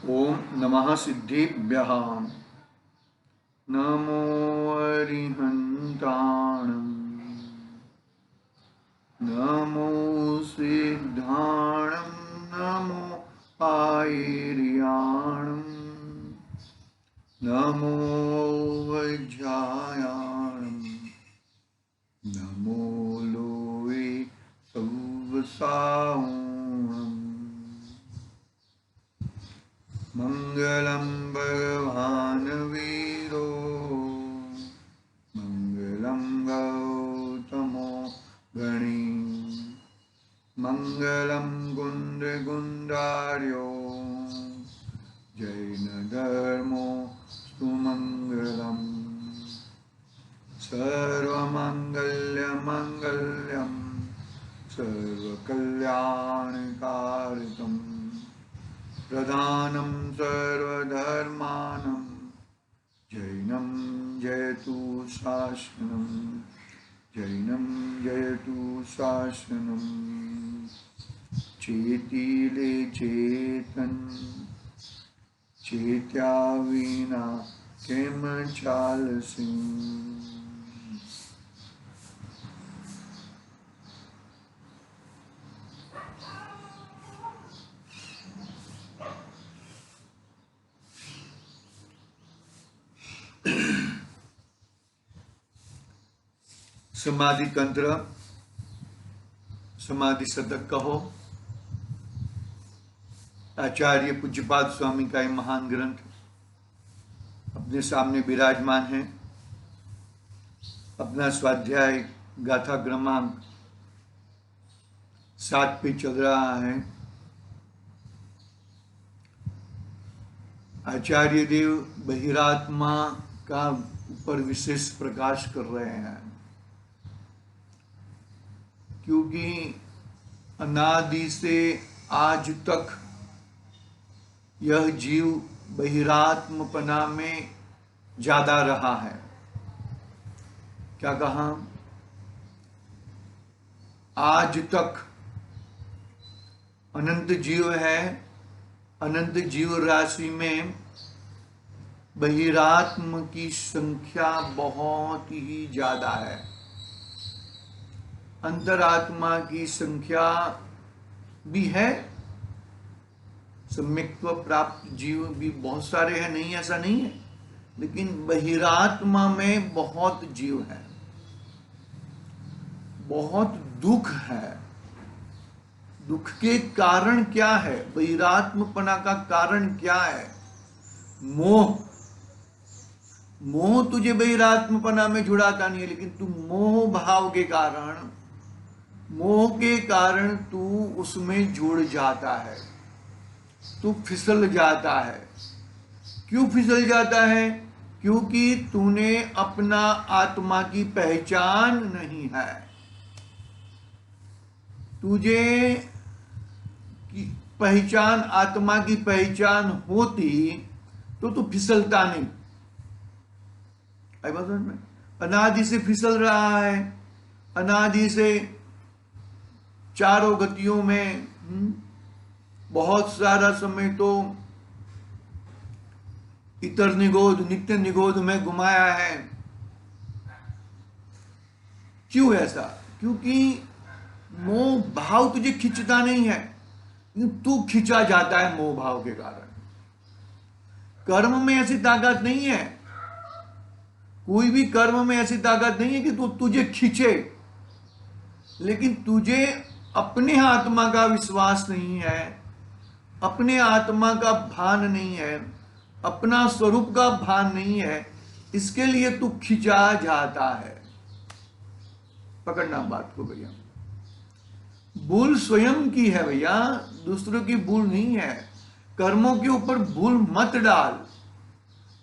ओम नमः सिद्धिभ्यः। नमो अरिहन्ताणं। नमो सिद्धाणं। नमो आयर्याणं। नमो वज्रायाणं। नमो लोये सव्वसाऊणम्। मंगलम भगवान वीरो मंगलम गौतमो गणी मंगलम गुंड गुंडार्यो जैन धर्मो सुमंगलम सर्वमंगल्य मंगल्यम सर्वकल्याणकारितम् प्रधानं सर्वधर्मानं जैनं जयतु शासनं जैनं जयतु शासनं चेतिले चेतन चेत्या विना केम चालसी। समाधि तंत्र, समाधि शतक कहो, आचार्य पूज्यपाद स्वामी का एक महान ग्रंथ अपने सामने विराजमान है। अपना स्वाध्याय गाथा क्रमांक 7 पे चल रहा है। आचार्य देव बहिरात्मा का ऊपर विशेष प्रकाश कर रहे हैं, क्योंकि अनादि से आज तक यह जीव बहिरात्मपना में ज्यादा रहा है। क्या कहा? आज तक अनंत जीव है, अनंत जीव राशि में बहिरात्म की संख्या बहुत ही ज्यादा है। अंतरात्मा की संख्या भी है, सम्यक्त्व प्राप्त जीव भी बहुत सारे हैं, नहीं ऐसा नहीं है, लेकिन बहिरात्मा में बहुत जीव है। बहुत दुख है। दुख के कारण क्या है? बहिरात्मपना का कारण क्या है? मोह। मोह तुझे बहिरात्मपना में जुड़ाता नहीं है, लेकिन तू मोह भाव के कारण, मोह के कारण तू उसमें जुड़ जाता है, तू फिसल जाता है। क्यों फिसल जाता है? क्योंकि तूने अपना आत्मा की पहचान नहीं है। तुझे पहचान, आत्मा की पहचान होती तो तू फिसलता नहीं। आई बात समझ में? अनादि से फिसल रहा है, अनादि से चारों गतियों में बहुत सारा समय तो इतर निगोध, नित्य निगोध में घुमाया है। क्यों ऐसा? क्योंकि मोह भाव तुझे खींचता नहीं है, तू खींचा जाता है मोह भाव के कारण। कर्म में ऐसी ताकत नहीं है, कोई भी कर्म में ऐसी ताकत नहीं है कि तू तुझे खींचे, लेकिन तुझे अपने आत्मा का विश्वास नहीं है, अपने आत्मा का भान नहीं है, अपना स्वरूप का भान नहीं है, इसके लिए तू खिंचा जाता है। पकड़ना बात को भैया। भूल स्वयं की है भैया, दूसरों की भूल नहीं है। कर्मों के ऊपर भूल मत डाल।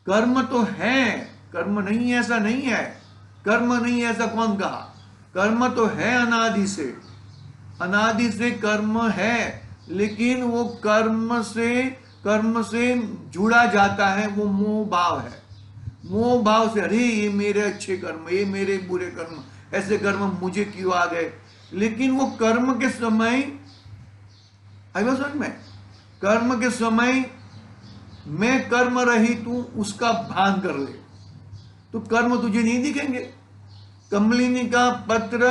कर्म तो है, कर्म नहीं ऐसा नहीं है। कर्म नहीं ऐसा कौन कहा? कर्म तो है अनादि से, अनादि से कर्म है, लेकिन वो कर्म से जुड़ा जाता है, वो मोह भाव है। मोह भाव से, अरे ये मेरे अच्छे कर्म, ये मेरे बुरे कर्म, ऐसे कर्म मुझे क्यों आ गए। लेकिन वो कर्म के समय, आई बात समझ में? कर्म के समय मैं कर्म रहित हूं उसका भान कर ले, तो कर्म तुझे नहीं दिखेंगे। कमलिनी का पत्र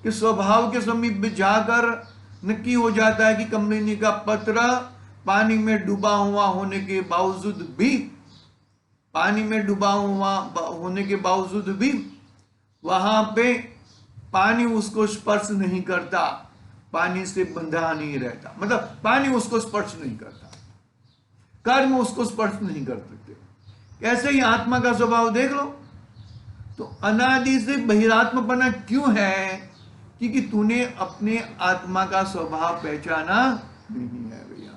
के स्वभाव के समीप जाकर नक्की हो जाता है कि कमलिनी का पत्र पानी में डूबा हुआ होने के बावजूद भी, पानी में डूबा हुआ होने के बावजूद भी वहां पे पानी उसको स्पर्श नहीं करता, पानी से बंधा नहीं रहता, मतलब पानी उसको स्पर्श नहीं करता, कर्म उसको स्पर्श नहीं कर सकते। ऐसे ही आत्मा का स्वभाव देख लो। तो अनादि से बहिरात्मपना क्यों है? क्योंकि तूने अपने आत्मा का स्वभाव पहचाना नहीं है भैया।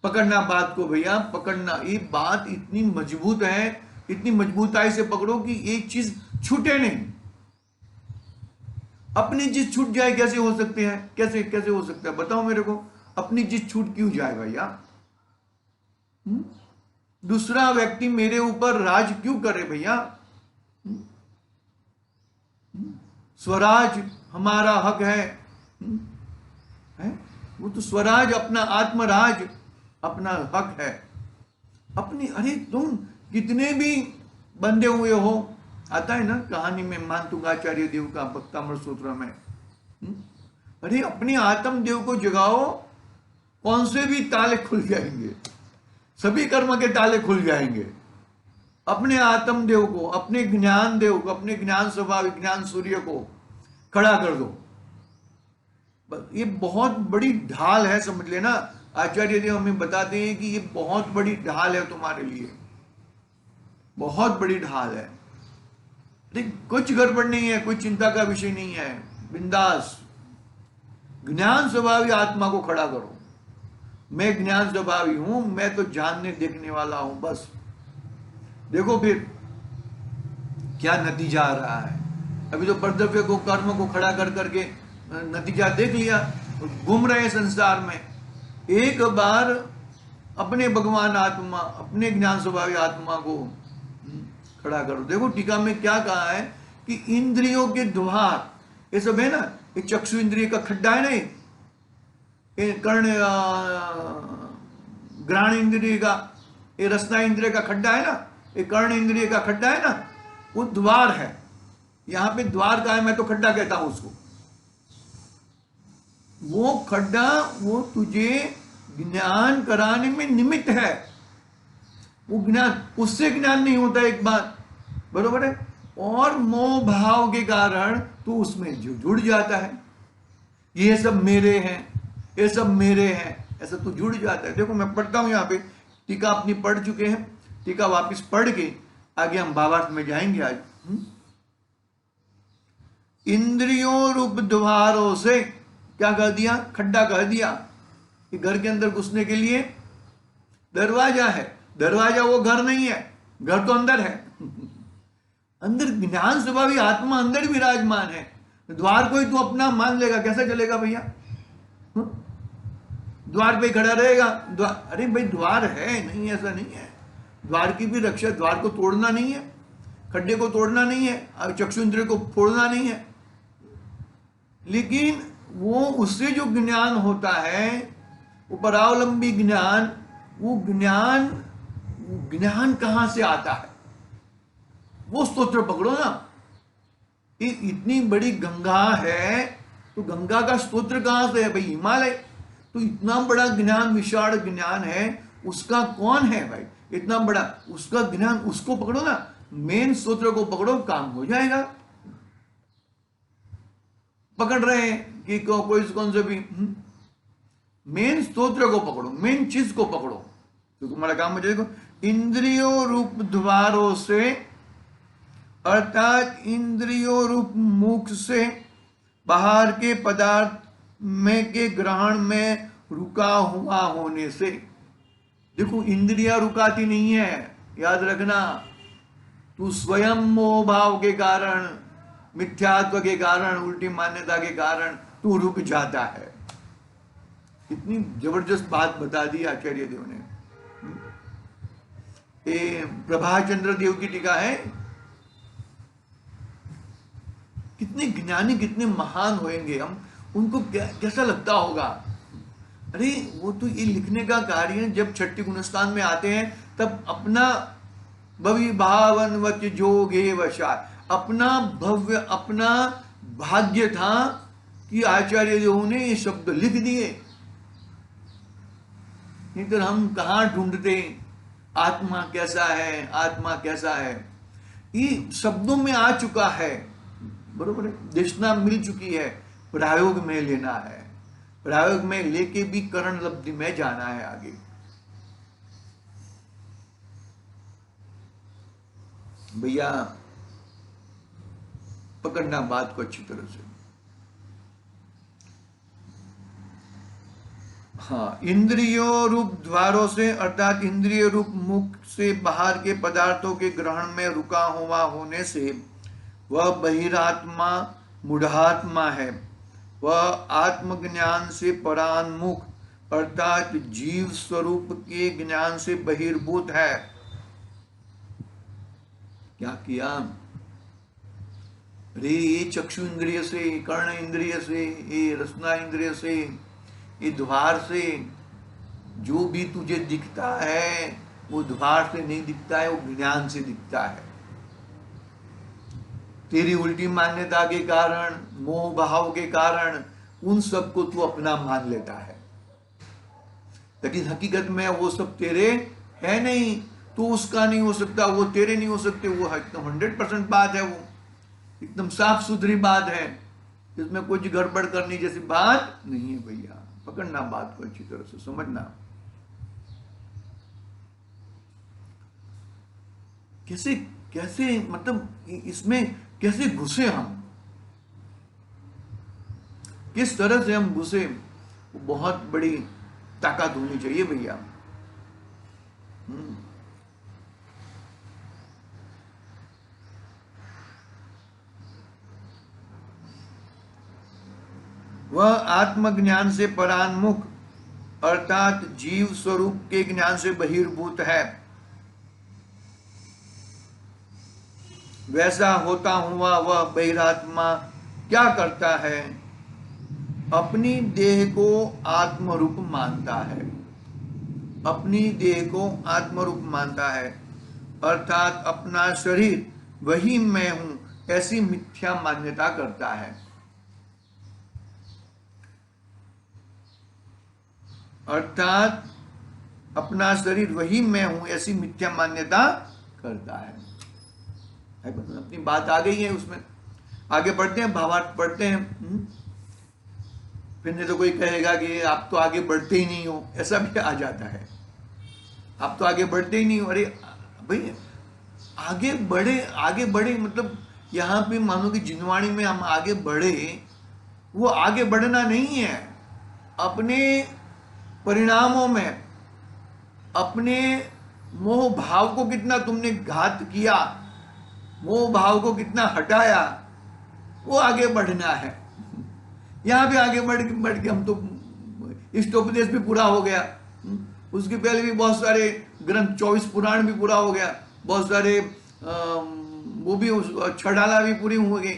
पकड़ना बात को भैया, पकड़ना। ये बात इतनी मजबूत है, इतनी मजबूताई से पकड़ो कि एक चीज छूटे नहीं। अपनी चीज छूट जाए कैसे हो सकते हैं? कैसे कैसे हो सकता है बताओ मेरे को। अपनी चीज छूट क्यों जाए भैया? दूसरा व्यक्ति मेरे ऊपर राज क्यों करे भैया? स्वराज हमारा हक है? वो तो स्वराज अपना आत्मराज अपना हक है अपनी। अरे तुम कितने भी बंधे हुए हो, आता है ना कहानी में मानतुंगाचार्य देव का भक्तामृत सूत्र में। अरे अपने आत्म देव को जगाओ, कौन से भी ताले खुल जाएंगे, सभी कर्म के ताले खुल जाएंगे। अपने आत्म देव को, अपने ज्ञान देव को, अपने ज्ञान स्वभाव ज्ञान सूर्य को खड़ा कर दो। ये बहुत बड़ी ढाल है, समझ लेना। आचार्य देव हमें बताते हैं कि ये बहुत बड़ी ढाल है तुम्हारे लिए, बहुत बड़ी ढाल है। कुछ गड़बड़ नहीं है, कोई चिंता का विषय नहीं है, बिंदास ज्ञान स्वभावी आत्मा को खड़ा करो। मैं ज्ञान स्वभावी हूं, मैं तो जानने देखने वाला हूं, बस देखो फिर क्या नतीजा आ रहा है। अभी तो कर्तव्य को, कर्म को खड़ा कर करके नतीजा देख लिया, घूम रहे संसार में। एक बार अपने भगवान आत्मा, अपने ज्ञान स्वभावी आत्मा को खड़ा करो। देखो टीका में क्या कहा है कि इंद्रियों के द्वार, ये सब है ना, ये चक्षु इंद्रिय का खड्डा है नहीं, ये कर्ण घ्राण इंद्रिय का, ये रसना इंद्रिय का खड्डा है ना, ये कर्ण इंद्रिय का खड्डा है ना, वो द्वार है। यहां पे द्वार का है, मैं तो खड्डा कहता हूं उसको। वो खड्डा वो तुझे ज्ञान कराने में निमित्त है। वो ज्ञान, उससे ज्ञान नहीं होता, एक बात बरोबर है। और मोह भाव के कारण तू उसमें जुड़ जाता है, ये सब मेरे हैं, ये सब मेरे हैं, ऐसा तू जुड़ जाता है। देखो मैं पढ़ता हूं, यहाँ पे टीका अपनी पढ़ चुके हैं, टीका वापिस पढ़ के आगे हम भावार्थ में जाएंगे आज। इंद्रियों रूप द्वारों से क्या कह दिया? खड्डा कह दिया कि घर के अंदर घुसने के लिए दरवाजा है। दरवाजा वो घर नहीं है, घर तो अंदर है। अंदर ज्ञान स्वभावी आत्मा अंदर विराजमान है। द्वार को ही तू अपना मान लेगा, कैसा चलेगा भैया? द्वार पे खड़ा रहेगा, अरे भाई द्वार है, नहीं ऐसा नहीं है। द्वार की भी रक्षा, द्वार को तोड़ना नहीं है, खड्डे को तोड़ना नहीं है, चक्षु इंद्रिय को फोड़ना नहीं है। लेकिन वो उससे जो ज्ञान होता है, वो परावलंबी ज्ञान, वो ज्ञान कहां से आता है? वो स्तोत्र पकड़ो ना। ये इतनी बड़ी गंगा है, तो गंगा का स्तोत्र कहां से है भाई? हिमालय। तो इतना बड़ा ज्ञान, विशाल ज्ञान है, उसका कौन है भाई इतना बड़ा? उसका ज्ञान, उसको पकड़ो ना, मेन स्तोत्र को पकड़ो, काम हो जाएगा। पकड़ रहे हैं कि कोई कौन से भी, मेन स्तोत्र को पकड़ो, मेन चीज को पकड़ो, तो तुम्हारा काम हो जाएगा। इंद्रियों रूप द्वारों से, अर्थात इंद्रियों रूप मुख से बाहर के पदार्थ में के ग्रहण में रुका हुआ होने से। देखो इंद्रियां रुकाती नहीं है, याद रखना। तू स्वयं मोह भाव के कारण, मिथ्यात्व के कारण, उल्टी मान्यता के कारण तू रुक जाता है। इतनी जबरदस्त बात बता दी आचार्य देव ने। प्रभाचंद्र देव की टीका है। कितने ज्ञानी, कितने महान होंगे हम, उनको कैसा लगता होगा अरे वो तो ये लिखने का कार्य है, जब छठी गुणस्थान में आते हैं तब अपना भव्य भावनवत जोगे वशा, अपना भव्य अपना भाग्य था कि आचार्य देव ने ये शब्द लिख दिए, नहीं तो हम कहाँ ढूंढते आत्मा कैसा है, आत्मा कैसा है। ये शब्दों में आ चुका है, बरोबर है, देशना मिल चुकी है, प्रयोग में लेना है, प्रयोग में लेके भी करण लब्धि में जाना है आगे। भैया पकड़ना बात को अच्छी तरह से। हाँ, इंद्रियों रूप द्वारों से अर्थात इंद्रिय रूप मुख से बाहर के पदार्थों के ग्रहण में रुका हुआ होने से वह बहिरात्मा मूढ़ात्मा है। वह आत्मज्ञान से परान्मुख अर्थात जीव स्वरूप के ज्ञान से बहिर्भूत है। क्या किया? अरे ये चक्षु इंद्रिय से, कर्ण इंद्रिय से, ये रसना इंद्रिय से, ये द्वार से जो भी तुझे दिखता है वो द्वार से नहीं दिखता है, वो ज्ञान से दिखता है। तेरी उल्टी मान्यता के कारण, मोह भाव के कारण उन सब को तू अपना मान लेता है, लेकिन हकीकत में वो सब तेरे है नहीं। तो उसका नहीं हो सकता, वो तेरे नहीं हो सकते, वो एकदम 100% बात है, वो एकदम साफ सुथरी बात है, इसमें कुछ गड़बड़ करने जैसी बात नहीं है। भैया पकड़ना बात को अच्छी तरह से, समझना। कैसे कैसे मतलब इसमें कैसे घुसे हम, किस तरह से हम घुसे, वो बहुत बड़ी ताकत होनी चाहिए भैया। वह आत्मज्ञान से परान्मुख अर्थात जीव स्वरूप के ज्ञान से बहिर्भूत है। वैसा होता हुआ वह बहिरात्मा क्या करता है? अपनी देह को आत्मरूप मानता है, अपनी देह को आत्मरूप मानता है अर्थात अपना शरीर वही मैं हूं, ऐसी मिथ्या मान्यता करता है। अर्थात अपना शरीर वही मैं हूं, ऐसी मिथ्या मान्यता करता है। अपनी बात आ गई है, उसमें आगे बढ़ते हैं, भावार्थ पढ़ते हैं। फिर नहीं तो कोई कहेगा कि आप तो आगे बढ़ते ही नहीं हो, ऐसा भी आ जाता है, आप तो आगे बढ़ते ही नहीं हो। अरे भाई आगे बढ़े, आगे बढ़े मतलब यहाँ पे मानो कि जिनवाणी में हम आगे बढ़े, वो आगे बढ़ना नहीं है, अपने परिणामों में अपने मोह भाव को कितना तुमने घात किया, मोह भाव को कितना हटाया, वो आगे बढ़ना है। यहाँ पे आगे बढ़ के हम तो इष्टोपदेश भी पूरा हो गया, उसके पहले भी बहुत सारे ग्रंथ 24 पुराण भी पूरा हो गया, बहुत सारे वो भी छड़ाला भी पूरी हो गई,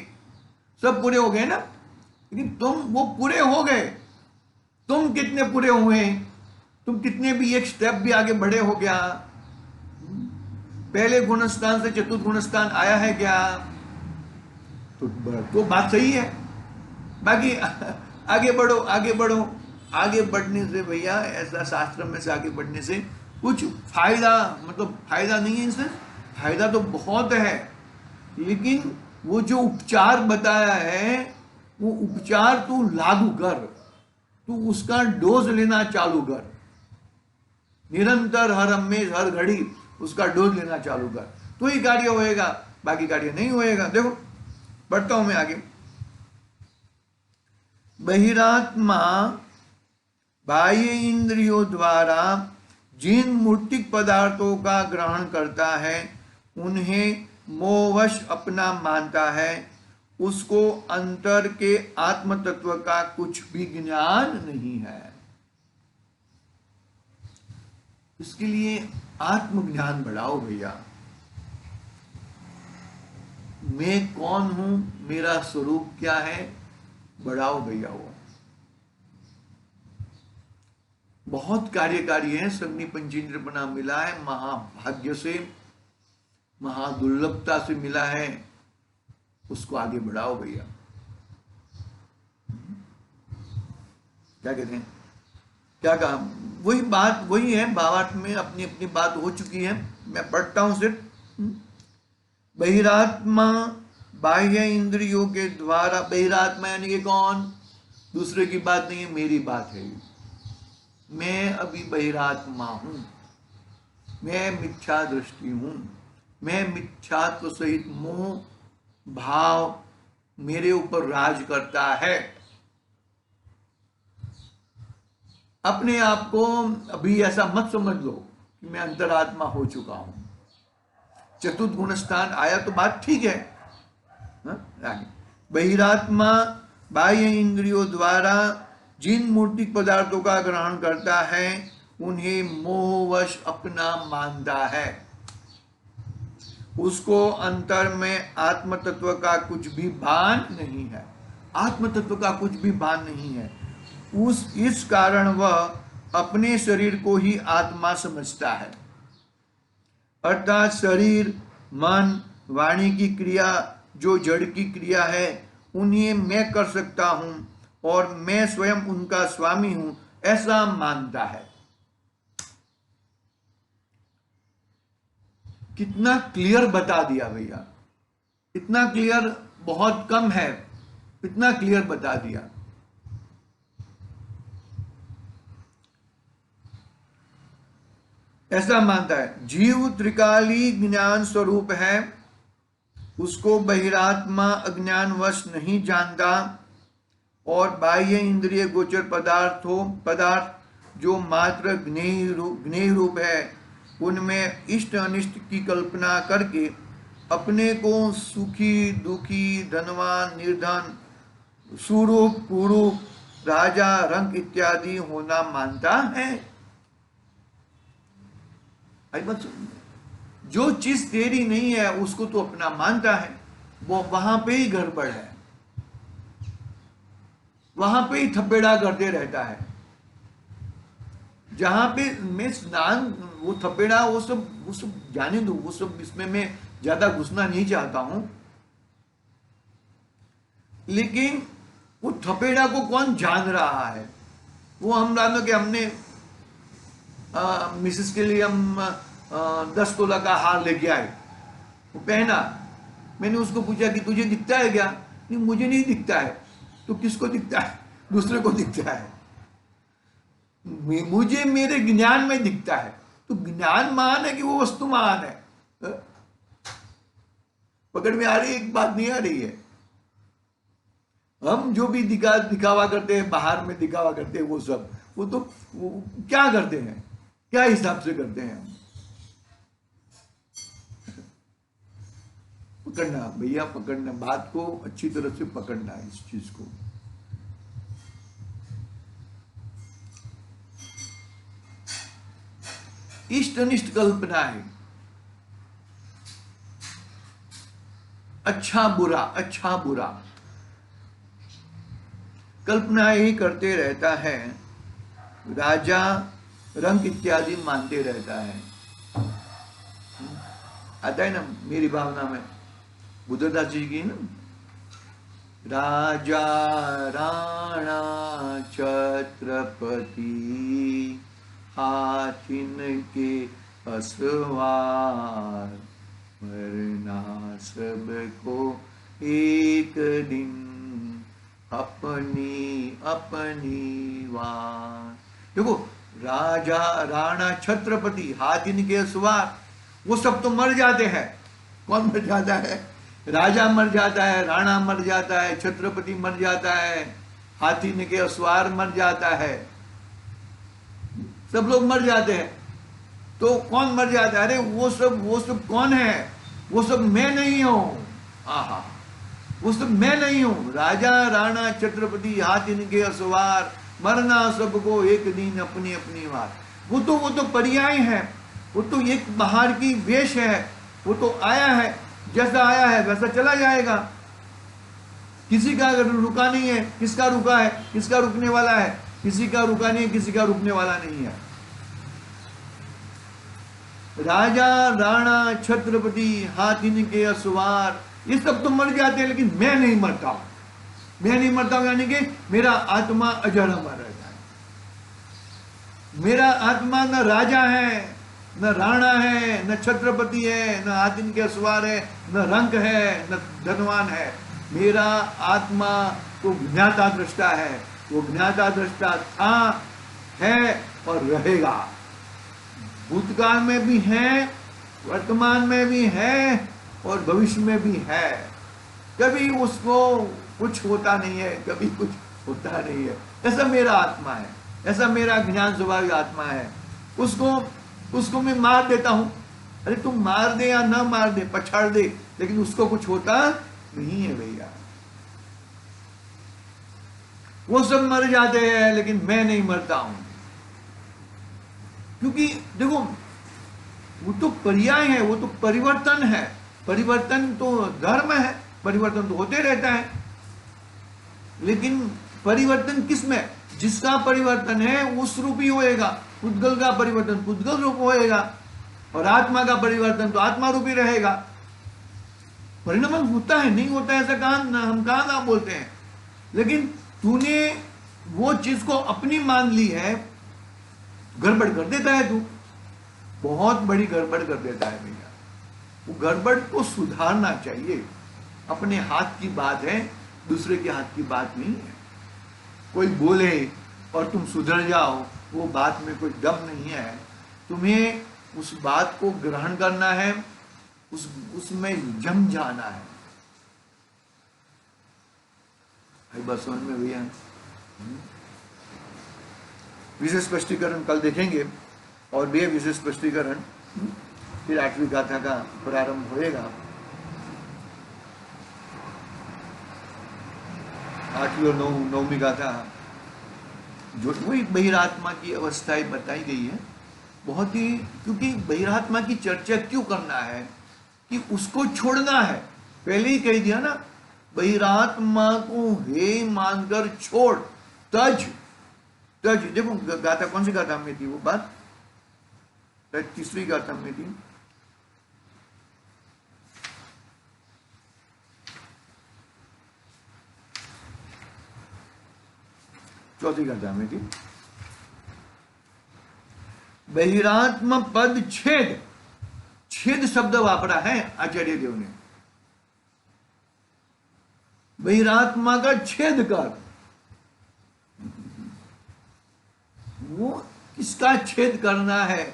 सब पूरे हो गए ना। लेकिन तुम वो पूरे हो गए, तुम कितने पूरे हुए? तुम कितने भी एक स्टेप भी आगे बढ़े हो क्या? पहले गुणस्थान से चतुर्थ गुणस्थान आया है क्या? तो बात सही है। बाकी आगे बढ़ो, आगे बढ़ो। आगे बढ़ने से भैया, ऐसा शास्त्र में से आगे बढ़ने से कुछ फायदा, मतलब फायदा नहीं है इससे, फायदा तो बहुत है, लेकिन वो जो उपचार बताया है वो उपचार तू लागू कर, तू उसका डोज लेना चालू कर, निरंतर हर हमेशा हर घड़ी उसका डोज लेना चालू कर, तो ही कार्य होएगा, बाकी कार्य नहीं होएगा। देखो बढ़ता हूं मैं आगे। बहिरात्मा बाह्य इंद्रियों द्वारा जिन मूर्तिक पदार्थों का ग्रहण करता है उन्हें मोहवश अपना मानता है, उसको अंतर के आत्म तत्व का कुछ भी ज्ञान नहीं है। इसके लिए आत्मज्ञान बढ़ाओ भैया। मैं कौन हूं, मेरा स्वरूप क्या है, बढ़ाओ भैया वो। बहुत कार्यकारी है, संगनी पंचेंद्र बना मिला है, महाभाग्य से, महादुर्लभता से मिला है, उसको आगे बढ़ाओ भैया। क्या कहते हैं, क्या कहा, वही बात वही है, भावार्थ में अपनी अपनी बात हो चुकी है, मैं पढ़ता हूं सिर्फ। बहिरात्मा बाह्य इंद्रियों के द्वारा, बहिरात्मा यानी कि कौन, दूसरे की बात नहीं है, मेरी बात है। मैं अभी बहिरात्मा हूं, मैं मिथ्या दृष्टि हूं, मैं मिथ्यात्व सहित मोह भाव मेरे ऊपर राज करता है। अपने आप को अभी ऐसा मत समझ लो कि मैं अंतरात्मा हो चुका हूं। चतुर्थ गुण स्थान आया तो बात ठीक है। बहिरात्मा बाह्य इंद्रियों द्वारा जिन मूर्तिक पदार्थों का ग्रहण करता है उन्हें मोहवश अपना मानता है। उसको अंतर में आत्म तत्व का कुछ भी भान नहीं है, आत्म तत्व का कुछ भी भान नहीं है। इस कारण वह अपने शरीर को ही आत्मा समझता है, अर्थात शरीर, मन, वाणी की क्रिया जो जड़ की क्रिया है उन्हें मैं कर सकता हूं और मैं स्वयं उनका स्वामी हूं, ऐसा मानता है। कितना क्लियर बता दिया भैया, इतना क्लियर बहुत कम है, इतना क्लियर बता दिया। ऐसा मानता है। जीव त्रिकाली ज्ञान स्वरूप है, उसको बहिरात्मा अज्ञानवश नहीं जानता, और बाह्य इंद्रिय गोचर पदार्थ जो मात्र ज्ञेय रूप है उनमें इष्ट अनिष्ट की कल्पना करके अपने को सुखी दुखी, धनवान निर्धन, सुरूप कुरूप, राजा रंक इत्यादि होना मानता है। जो चीज तेरी नहीं है उसको तो अपना मानता है, वो वहां पे ही गड़बड़ है, वहां पे ही थपेड़ा करते रहता है। जहां पे मैं स्नान, वो थपेड़ा वो सब जाने दो, वो सब इसमें मैं ज्यादा घुसना नहीं चाहता हूं, लेकिन वो थपेड़ा को कौन जान रहा है? वो हम जानो कि हमने मिसेस के लिए हम 10 तोला का हार लेके आए, वो पहना, मैंने उसको पूछा कि तुझे दिखता है क्या? नहीं, मुझे नहीं दिखता है। तो किसको दिखता है? दूसरे को दिखता है। मुझे मेरे ज्ञान में दिखता है। तो ज्ञान महान है कि वो वस्तु महान है? पकड़ में आ रही है? एक बात नहीं आ रही है। हम जो भी दिखावा करते हैं, बाहर में दिखावा करते हैं, वो सब वो क्या करते हैं, क्या हिसाब से करते हैं? पकड़ना भैया, पकड़ना, बात को अच्छी तरह से पकड़ना है, इस चीज को। इष्ट अनिष्ट कल्पना है, अच्छा बुरा, अच्छा बुरा कल्पना ही करते रहता है, राजा रंग इत्यादि मानते रहता है। आता है ना मेरी भावना में, बुद्धदास जी की ना, राजा राणा छत्रपति हाथिन के असवार, मरना सबको एक दिन अपनी अपनी वार। देखो, राजा राणा छत्रपति हाथिन के असवार, वो सब तो मर जाते हैं। कौन मर जाता है? राजा मर जाता है, राणा मर जाता है, छत्रपति मर जाता है, हाथी के असवार मर जाता है, सब लोग मर जाते हैं। तो कौन मर जाता है? अरे वो सब कौन है? वो सब मैं नहीं हूं। आहा, वो सब मैं नहीं हूं। राजा राणा छत्रपति हाथी के असवार, मरना सबको एक दिन अपनी अपनी बात। वो तो पर्याय है, वो तो एक बाहर की वेश है, वो तो आया है, जैसा आया है वैसा चला जाएगा। किसी का अगर रुका नहीं है, किसका रुका है, किसका रुकने वाला है? किसी का रुका नहीं है, किसी का रुकने वाला नहीं है। राजा राणा छत्रपति हाथी के असवार ये सब तो मर जाते हैं, लेकिन मैं नहीं मरता हूं। मैं नहीं मरता हूं यानी कि मेरा आत्मा अजर अमर रहता है। मेरा आत्मा न राजा है, न राणा है, न छत्रपति है, न हाथी के असवार है, न रंक है, न धनवान है। मेरा आत्मा तो ज्ञाता दृष्टा है। वो ज्ञाता दृष्टा था, है और रहेगा। भूतकाल में भी है, वर्तमान में भी है और भविष्य में भी है। कभी उसको कुछ होता नहीं है, कभी कुछ होता नहीं है। ऐसा मेरा आत्मा है, ऐसा मेरा ज्ञान स्वभाविक आत्मा है। उसको मैं मार देता हूं। अरे तुम मार दे या ना मार दे, पछाड़ दे, लेकिन उसको कुछ होता नहीं है भैया। वो सब मर जाते हैं, लेकिन मैं नहीं मरता हूं। क्योंकि देखो, वो तो पर्याय है, वो तो परिवर्तन है। परिवर्तन तो धर्म है, परिवर्तन तो होते रहता है। लेकिन परिवर्तन किस में? जिसका परिवर्तन है उस रूप ही होएगा। पुद्गल का परिवर्तन पुद्गल रूप होएगा और आत्मा का परिवर्तन तो आत्मा रूप ही रहेगा। परिणाम होता है, नहीं होता है ऐसा हम कहां ना बोलते हैं। लेकिन तूने वो चीज को अपनी मान ली है, गड़बड़ कर देता है तू, बहुत बड़ी गड़बड़ कर देता है भैया। वो गड़बड़ को सुधारना चाहिए। अपने हाथ की बात है, दूसरे के हाथ की बात नहीं है। कोई बोले और तुम सुधर जाओ, वो बात में कोई दम नहीं है। तुम्हें उस बात को ग्रहण करना है, उसमें जम जाना है। बस समझ में भैया। विशेष स्पष्टीकरण कल देखेंगे और भी विशेष स्पष्टीकरण, फिर 8वीं गाथा का प्रारंभ होएगा। 8वीं और 9वीं गाथा जो वही बहिरात्मा की अवस्थाएं बताई गई है बहुत ही। क्योंकि बहिरात्मा की चर्चा क्यों करना है कि उसको छोड़ना है। पहले ही कह दिया ना, बहिरात्मा को हे मानकर छोड़, तज। देखो गाथा कौन सी गाथा में थी वो बात? 3री गाथा में थी। चौथी गाथा में थी। बहिरात्म पद छेद, छेद शब्द वापरा है आचार्य देव ने। बहिरात्मा का छेद कर। वो किसका छेद करना है,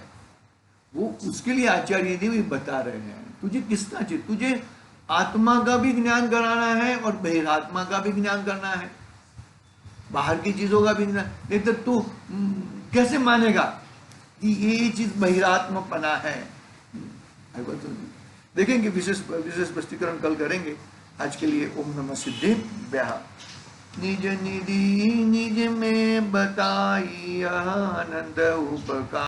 वो उसके लिए आचार्य देव बता रहे हैं। तुझे किसका छेद? तुझे आत्मा का भी ज्ञान कराना है और बहिरात्मा का भी ज्ञान करना है, बाहर की चीजों का भी ज्ञान। नहीं तो तू कैसे मानेगा कि ये चीज बहिरात्मपना है? देखेंगे, विशेष स्पष्टीकरण कल करेंगे। आज के लिए ओम नमः सिद्धेभ्यः। निज निधि निज में बताई आनंद उपकार।